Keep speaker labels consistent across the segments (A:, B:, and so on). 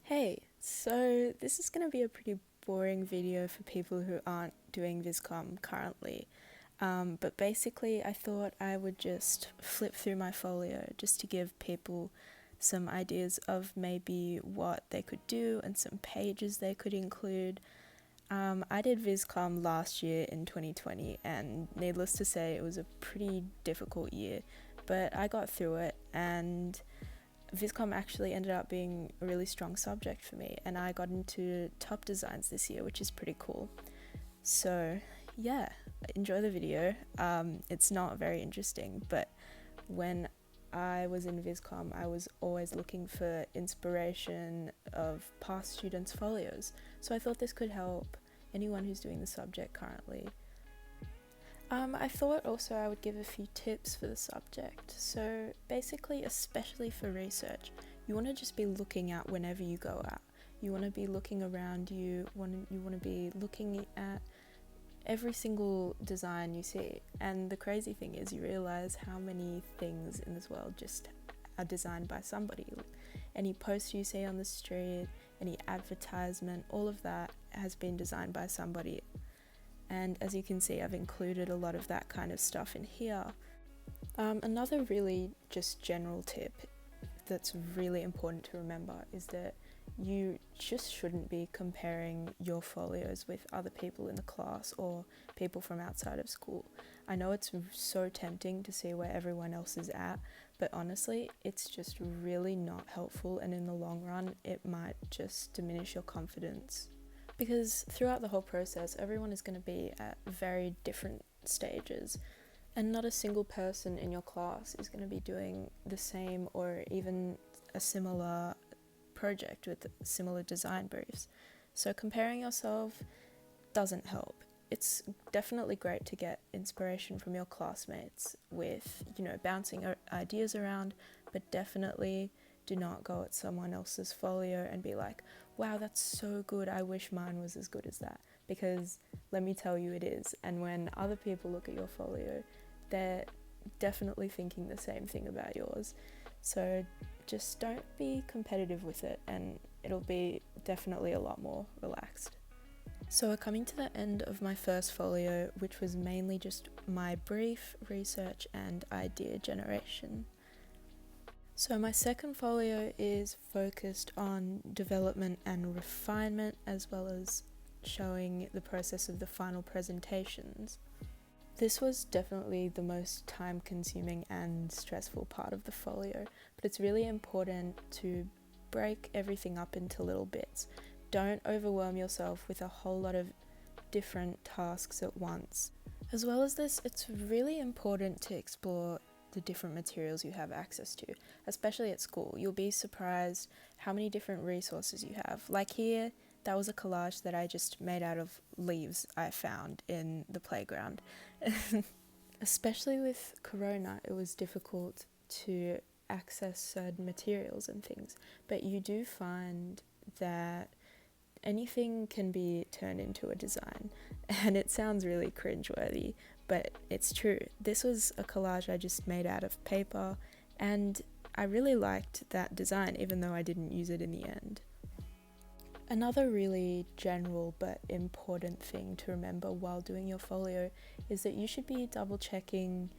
A: Hey, so this is going to be a pretty boring video for people who aren't doing VisCom currently. But basically, I thought I would just flip through my folio just to give people some ideas of maybe what they could do and some pages they could include. I did VisCom last year in 2020, and needless to say, it was a pretty difficult year, but I got through it, and VisCom actually ended up being a really strong subject for me, and I got into top designs this year, which is pretty cool. So yeah, enjoy the video. It's not very interesting, but when I was in VisCom, I was always looking for inspiration of past students' folios, so I thought this could help anyone who's doing the subject currently. I thought also I would give a few tips for the subject. So basically, especially for research, you want to just be looking out whenever you go out. You want to be looking around you, you want to be looking at every single design you see. And the crazy thing is you realize how many things in this world just are designed by somebody. Any post you see on the street, any advertisement, all of that has been designed by somebody. And as you can see, I've included a lot of that kind of stuff in here. Another really just general tip that's really important to remember is that you just shouldn't be comparing your folios with other people in the class or people from outside of school. I know it's so tempting to see where everyone else is at, but honestly, it's just really not helpful, and in the long run, it might just diminish your confidence. Because throughout the whole process, everyone is going to be at very different stages, and not a single person in your class is going to be doing the same or even a similar project with similar design briefs. So comparing yourself doesn't help. It's definitely great to get inspiration from your classmates with, bouncing ideas around, but definitely do not go at someone else's folio and be like, wow, that's so good, I wish mine was as good as that. Because let me tell you, it is. And when other people look at your folio, they're definitely thinking the same thing about yours. So just don't be competitive with it, and it'll be definitely a lot more relaxed. So we're coming to the end of my first folio, which was mainly just my brief, research, and idea generation. So my second folio is focused on development and refinement, as well as showing the process of the final presentations. This was definitely the most time-consuming and stressful part of the folio, but it's really important to break everything up into little bits. Don't overwhelm yourself with a whole lot of different tasks at once. As well as this, it's really important to explore the different materials you have access to, especially at school. You'll be surprised how many different resources you have. Like here, that was a collage that I just made out of leaves I found in the playground. Especially with Corona, it was difficult to access certain materials and things, but you do find that anything can be turned into a design, and it sounds really cringeworthy, but it's true. This was a collage I just made out of paper, and I really liked that design, even though I didn't use it in the end. Another really general but important thing to remember while doing your folio is that you should be double checking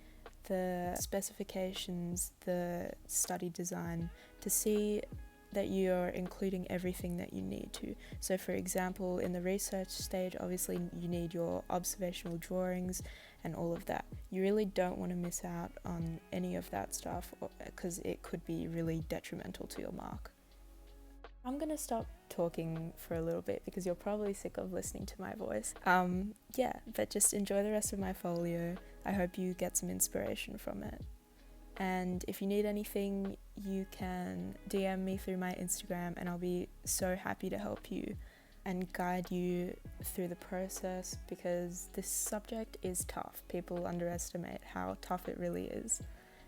A: the specifications, the study design, to see that you're including everything that you need to. So for example, in the research stage, obviously you need your observational drawings and all of that. You really don't want to miss out on any of that stuff, because it could be really detrimental to your mark. I'm going to stop talking for a little bit because you're probably sick of listening to my voice. But just enjoy the rest of my folio. I hope you get some inspiration from it. And if you need anything, you can DM me through my Instagram, and I'll be so happy to help you and guide you through the process, because this subject is tough. People underestimate how tough it really is.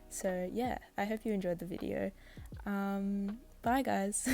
A: So yeah, I hope you enjoyed the video. Bye guys.